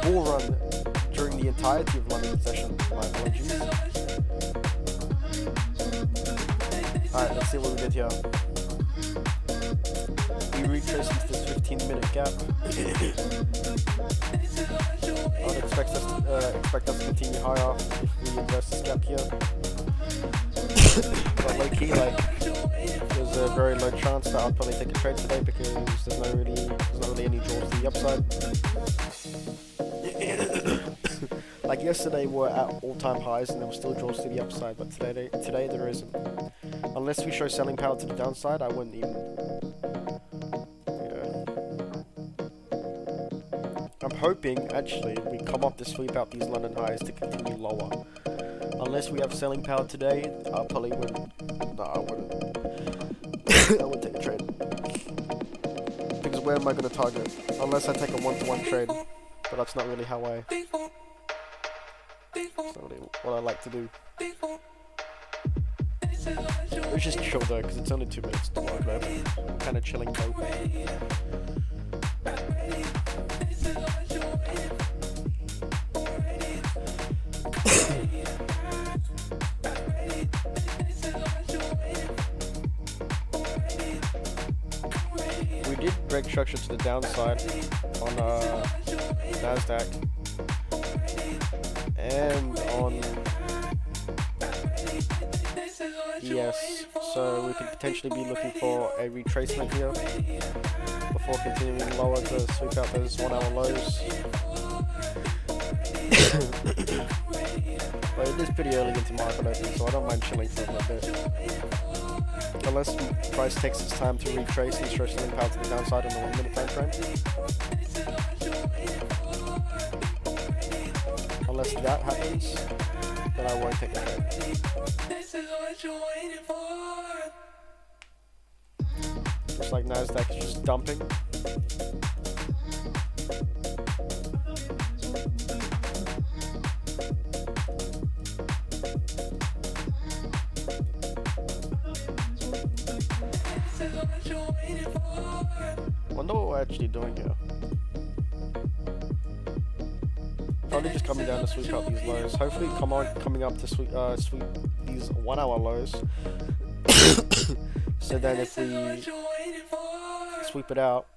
bull run during the entirety of London session. My apologies. Alright, let's see what we get here. We retrace into this 15-minute gap. I would expect us to continue higher if we invest this gap here. But low key, like, there's a very low chance that I'll probably take a trade today because there's not really any draws to the upside. Like yesterday, we're at all-time highs and there were still draws to the upside, but today there isn't. Unless we show selling power to the downside, I wouldn't even. I'm hoping, actually, we come off to sweep out these London highs to continue lower. Unless we have selling power today, I probably wouldn't. No, I wouldn't. I wouldn't take a trade. Because where am I going to target? Unless I take a one-to-one trade. But that's not really how that's not really what I like to do. Let's just chill though, because it's only 2 minutes to work left. I'm kind of chilling though. We did break structure to the downside on Nasdaq and on ES, so we could potentially be looking for a retracement here before continuing lower to sweep out those 1 hour lows. But it is pretty early into market open, so I don't mind chilling for a little bit. Unless price takes its time to retrace and stretch selling power to the downside on the 1 minute time frame. Unless that happens, then I won't take a trade. Looks like Nasdaq is just dumping. Wonder what we're actually doing here. Probably just coming down to sweep out these lows. Hopefully coming up to sweep these 1 hour lows. So then if we sweep it out,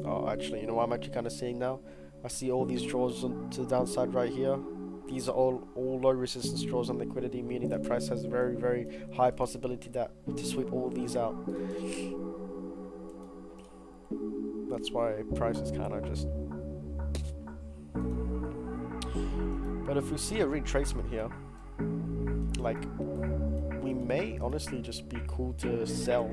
oh actually, you know what I'm actually kind of seeing now? I see all these draws to the downside right here. These are all low resistance draws on liquidity, meaning that price has a very, very high possibility to sweep all these out. That's why price is kind of just. But if we see a retracement here, like, we may honestly just be cool to sell.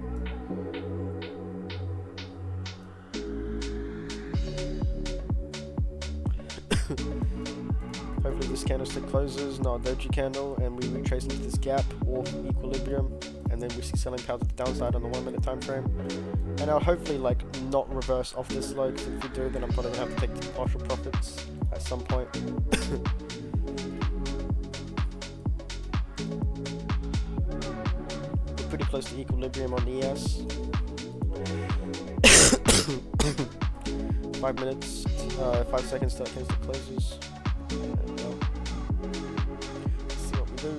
Hopefully this candlestick closes, not a doji candle, and we retrace into this gap or equilibrium, and then we see selling power to the downside on the 1 minute time frame. And I'll hopefully like not reverse off this low, because if we do, then I'm probably gonna have to take partial profits at some point. We're pretty close to equilibrium on ES. 5 minutes, 5 seconds till candlestick closes. And, let's see what we do.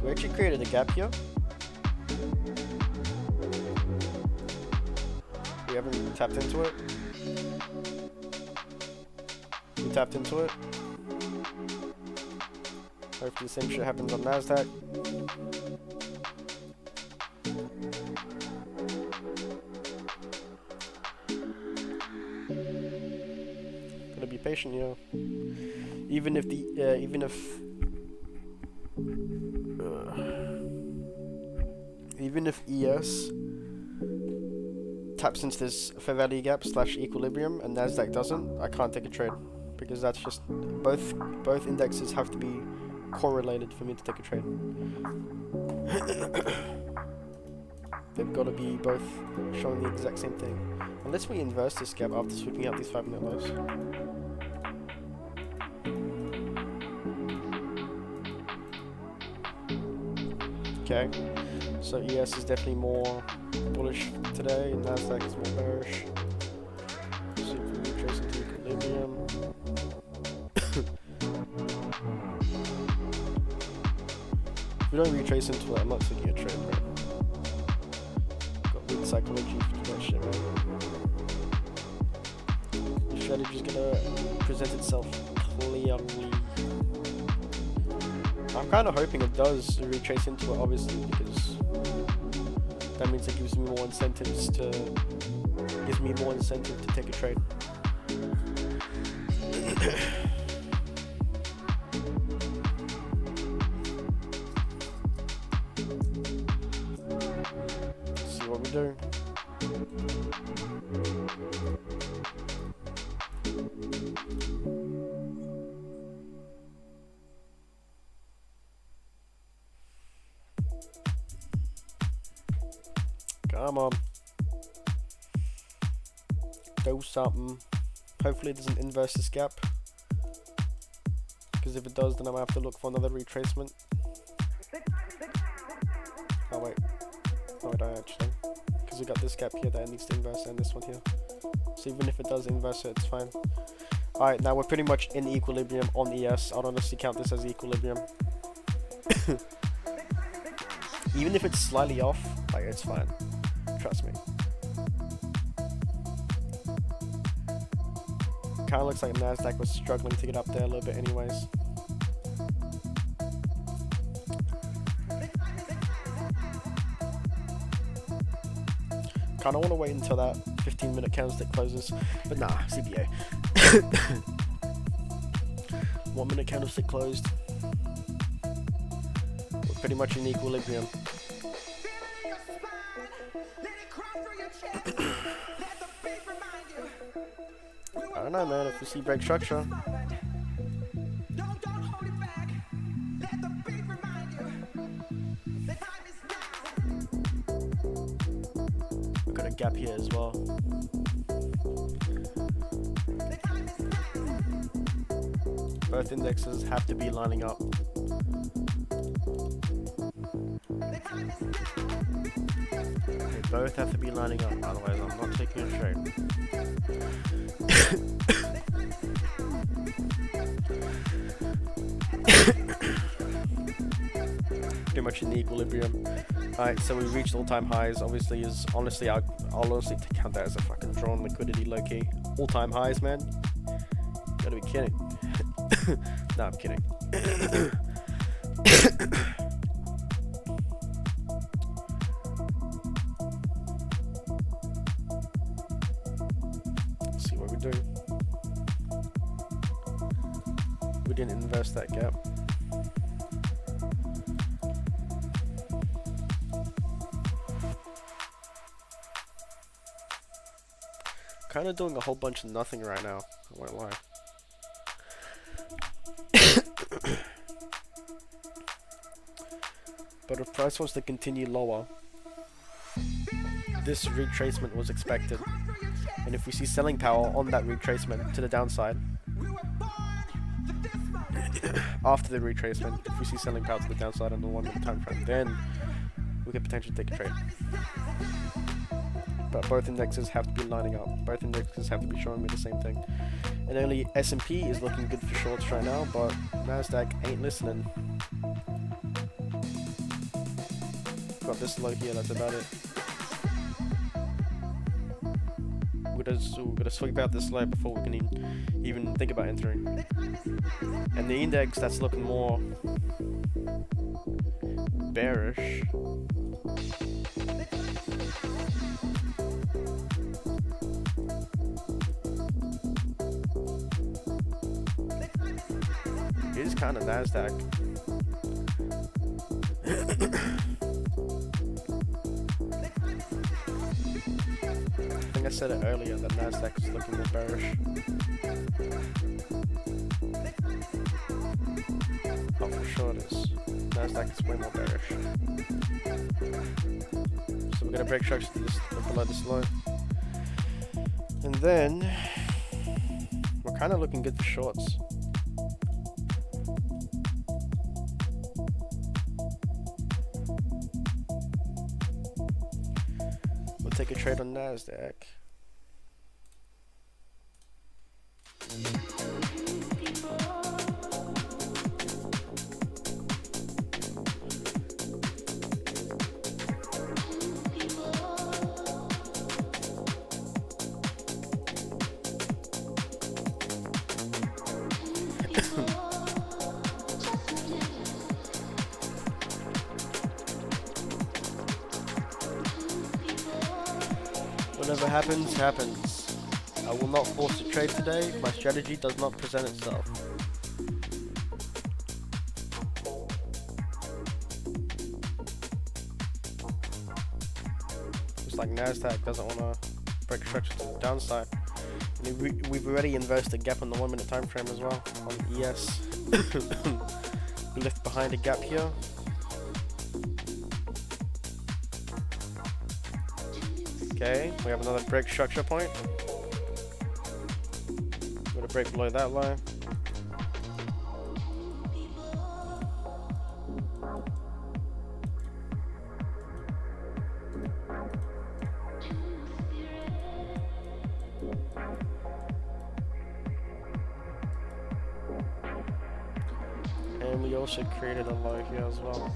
We actually created a gap here. We haven't tapped into it. We tapped into it. Hopefully the same shit happens on Nasdaq. Gotta be patient here. Even if ES taps into this fair value gap / equilibrium and Nasdaq doesn't, I can't take a trade, because that's just both indexes have to be correlated for me to take a trade. They've got to be both showing the exact same thing. Unless we inverse this gap after sweeping out these 5 minute lows. Okay, so ES is definitely more bullish today, and Nasdaq is more bearish. See if we retrace into equilibrium. If we don't retrace into it, I'm not taking a trade, bro. Got weak psychology for that shit, right? The strategy's gonna present itself clearly. I'm kind of hoping it does retrace into it, obviously, because that means it gives me more incentives to take a trade. See what we do. Come on. Do something. Hopefully it doesn't inverse this gap. Because if it does, then I'm going to have to look for another retracement. Oh wait. No, I don't actually. Because we got this gap here that needs to inverse and this one here. So even if it does inverse it, it's fine. Alright, now we're pretty much in equilibrium on ES. I'd honestly count this as equilibrium. Even if it's slightly off, like, it's fine. Trust me. Kinda looks like Nasdaq was struggling to get up there a little bit anyways. Kinda wanna wait until that 15-minute candlestick closes, but nah, CBA. 1 minute candlestick closed. We're pretty much in equilibrium. I don't know, man, if we see break structure. We've got a gap here as well. Both indexes have to be lining up. They both have to be lining up, otherwise I'm not taking a trade. Pretty much in the equilibrium. Alright, so we reached all-time highs. Obviously, honestly, I'll honestly count that as a fucking drawn liquidity, low-key. All-time highs, man. You gotta be kidding. Nah, I'm kidding. Let's see what we do. We didn't inverse that gap. Kind of doing a whole bunch of nothing right now, I won't lie. But if price wants to continue lower, this retracement was expected. And if we see selling power on that retracement to the downside, after the retracement, if we see selling power to the downside on the 1 minute time frame, then we could potentially take a trade. But both indexes have to be lining up. Both indexes have to be showing me the same thing. And only S&P is looking good for shorts right now, but Nasdaq ain't listening. Got this low here, that's about it. We're gonna sweep out this low before we can even think about entering. And the index that's looking more bearish. Is kind of Nasdaq. I think I said it earlier that Nasdaq is looking more bearish. Oh, for sure it is. Nasdaq is way more bearish. So we're gonna break structure to this below this low, and then we're kind of looking good for shorts. Take a trade on Nasdaq. Whatever happens, happens. I will not force a trade today. My strategy does not present itself. It's like NASDAQ doesn't want to break structure to the downside. And we've already inversed a gap on the 1 minute time frame as well on ES. We left behind a gap here. Okay, we have another break structure point. I'm gonna break below that line. And we also created a low here as well.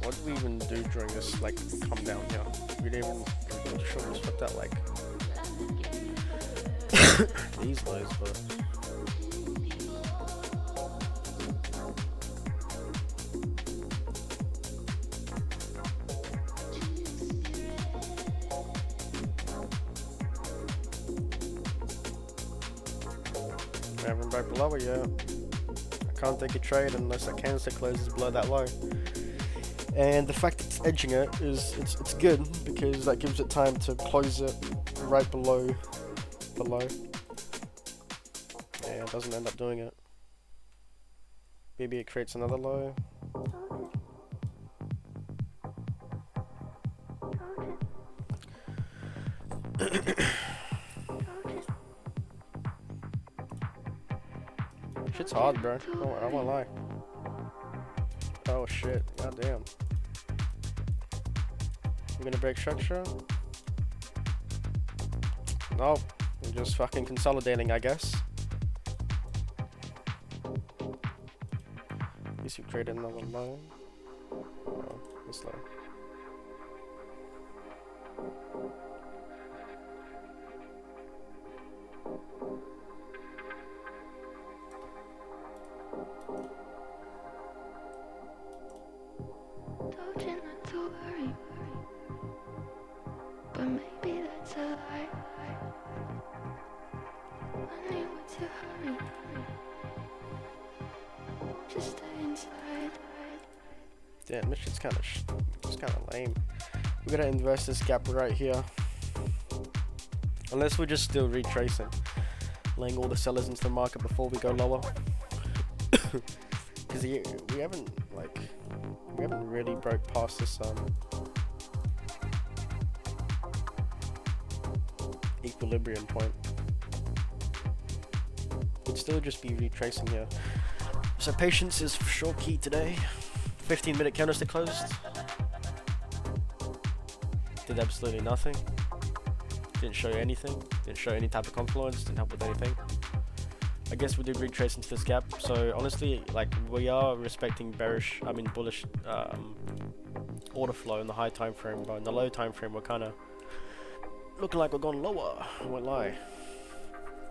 What did we even do during this, like, come down here? We didn't even, I'm not sure we just put that, like, these lows, but... We haven't broke below it yet. I can't take a trade unless that candlestick closes below that low. And the fact that it's edging it is it's good because that gives it time to close it right below the low. And it doesn't end up doing it. Maybe it creates another low. Shit's hard, bro. I won't lie. Oh shit, goddamn. We're gonna break structure? Nope, we're just fucking consolidating, I guess. At least we created another low. Oh, this low. Damn, this shit's kind of lame. We're gonna invest this gap right here, unless we're just still retracing, laying all the sellers into the market before we go lower. Because we haven't really broke past this equilibrium point. We'd still just be retracing here. So patience is for sure key today. 15-minute candlestick closed. Did absolutely nothing. Didn't show anything. Didn't show any type of confluence. Didn't help with anything. I guess we did retrace into this gap. So honestly, like, we are respecting bullish order flow in the high time frame, but in the low time frame we're kind of looking like we're going lower. I won't lie.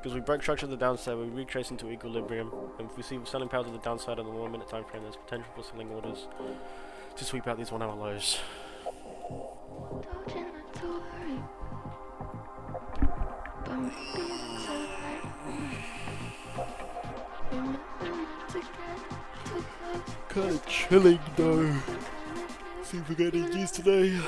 Because we broke structure to the downside, we retrace into equilibrium, and if we see selling power to the downside on the 1 minute time frame, there's potential for selling orders to sweep out these 1 hour lows. Kinda chilling though. See if we get any G's today.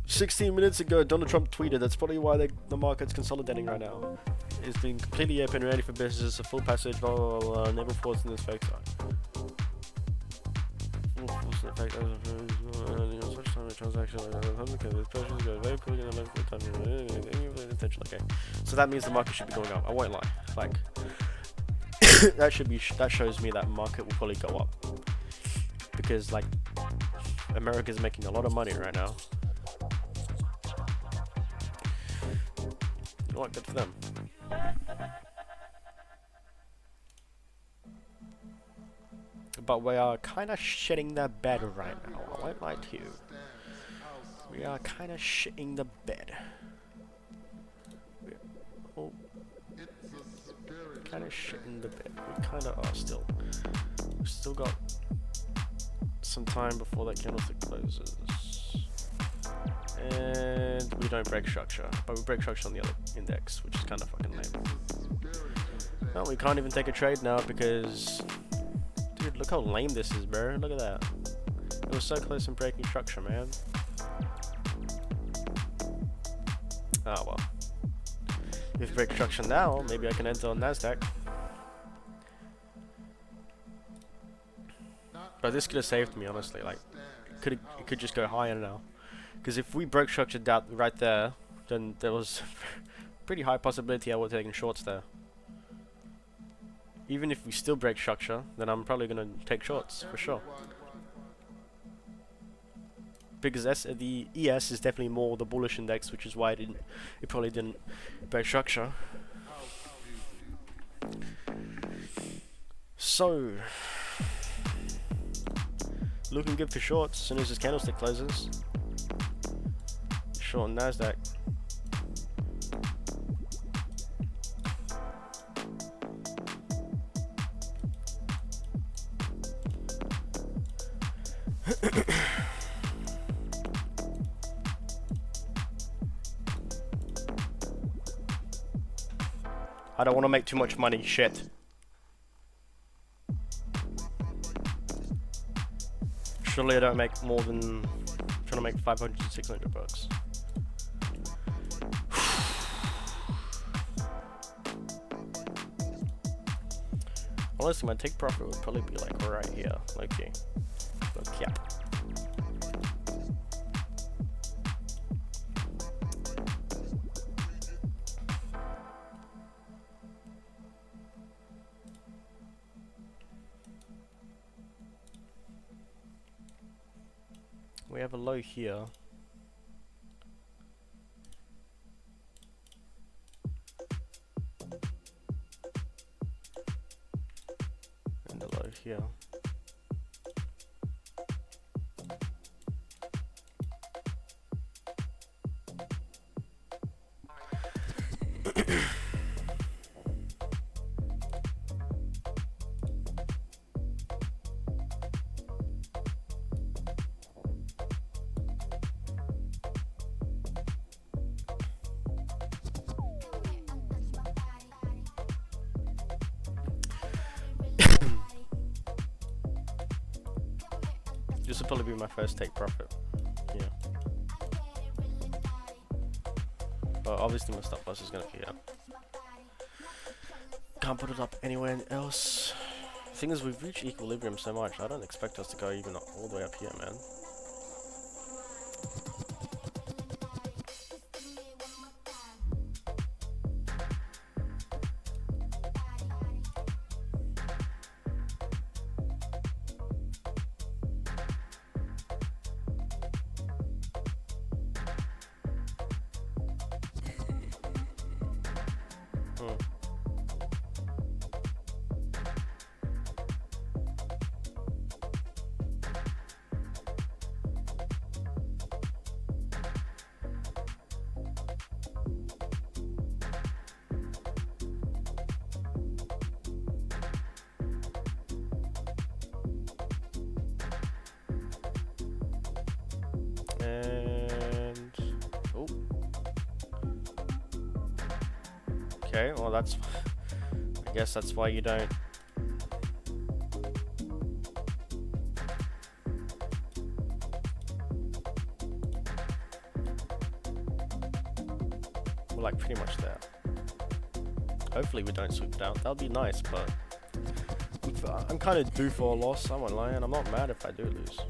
16 minutes ago, Donald Trump tweeted, that's probably why the market's consolidating right now. It's been completely open, ready for business, a full passage, blah blah blah, never falls in this fake side. Full doesn't affect such time of transaction. Very quickly in okay. So that means the market should be going up. I won't lie. Like that shows me that market will probably go up because like America's making a lot of money right now. You know what? Good for them. But we are kind of shitting the bed right now. I won't lie to you. We are kind of shitting the bed. Oh, kind of shitting the bed. We kind of are still. We've still got some time before that candlestick closes. And we don't break structure. But we break structure on the other index, which is kind of fucking lame. Well, we can't even take a trade now because... Dude, look how lame this is, bro. Look at that. It was so close in breaking structure, man. Ah, well. If we break structure now, maybe I can enter on NASDAQ. But this could have saved me, honestly. Like, it could just go higher now. Because if we broke structure down right there, then there was pretty high possibility I would have taken shorts there. Even if we still break structure, then I'm probably gonna take shorts for sure. Because the ES is definitely more the bullish index, which is why it probably didn't break structure. So, looking good for shorts as soon as this candlestick closes. Short on NASDAQ. I don't want to make too much money, shit. Surely I don't make more than... I'm trying to make 500 to 600 bucks. Honestly, my take profit would probably be like right here. Okay. Okay. We have a low here. And a low here. This will probably be my first take profit. Yeah. But obviously my stop loss is gonna be up. Can't put it up anywhere else. The thing is, we've reached equilibrium so much, I don't expect us to go even all the way up here, man. And oh, okay. Well, that's. I guess that's why you don't. We're like pretty much there. Hopefully we don't sweep it out. That'll be nice, but I'm kind of due for a loss. I won't lie, and I'm not mad if I do lose.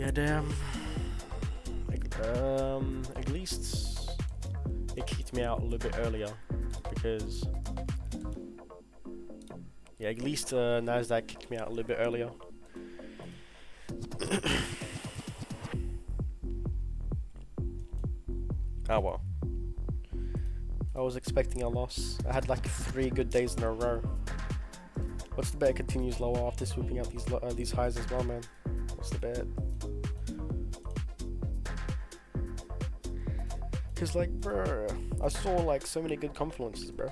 Yeah, damn. At least it kicked me out a little bit earlier because yeah, at least Nasdaq kicked me out a little bit earlier. Oh well. I was expecting a loss. I had like 3 good days in a row. What's the bet it continues lower after swooping out these highs as well, man? What's the bet? Cause like, bro, I saw like so many good confluences, bro.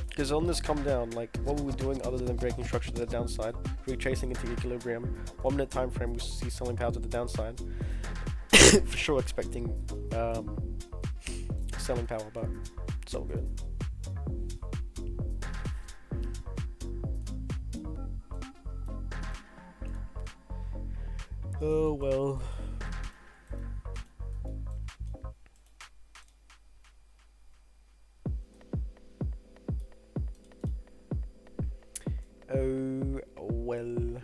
Because on this come down, like, what were we doing other than breaking structure to the downside? Retracing into equilibrium. 1 minute time frame, we see selling power to the downside. For sure expecting selling power, but so good. Oh well. Oh well.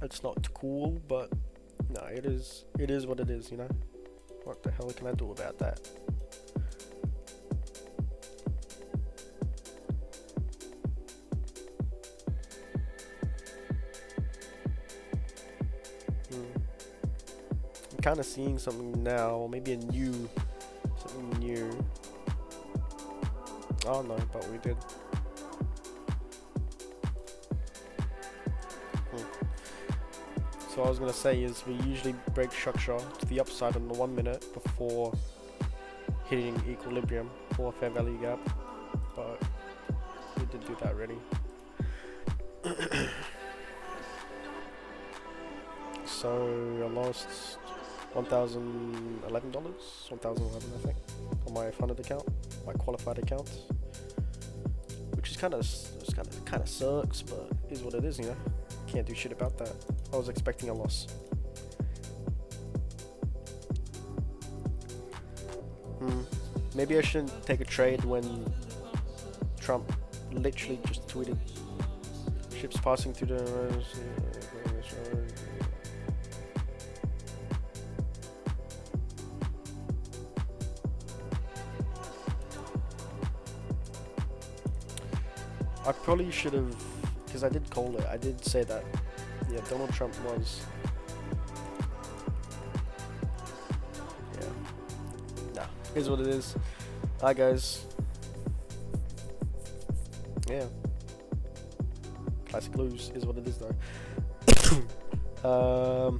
It's not cool, but no, it is what it is, you know? What the hell can I do about that? I'm kind of seeing something now, maybe something new. Oh no, but we did. So what I was gonna say is we usually break structure to the upside on the 1 minute before hitting equilibrium for a fair value gap, but we did do that already. So I lost $1,011, $1,011 I think, on my funded account, my qualified account, which is kind of sucks, but it is what it is, you know. Can't do shit about that. I was expecting a loss. Maybe I shouldn't take a trade when Trump literally just tweeted ships passing through the I probably should have, because I did call it, I did say that, yeah, Donald Trump was, yeah, nah, here's what it is. Hi guys, yeah, classic lose is what it is though.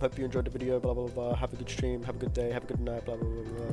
Hope you enjoyed the video, blah blah blah, have a good stream, have a good day, have a good night, blah blah blah blah.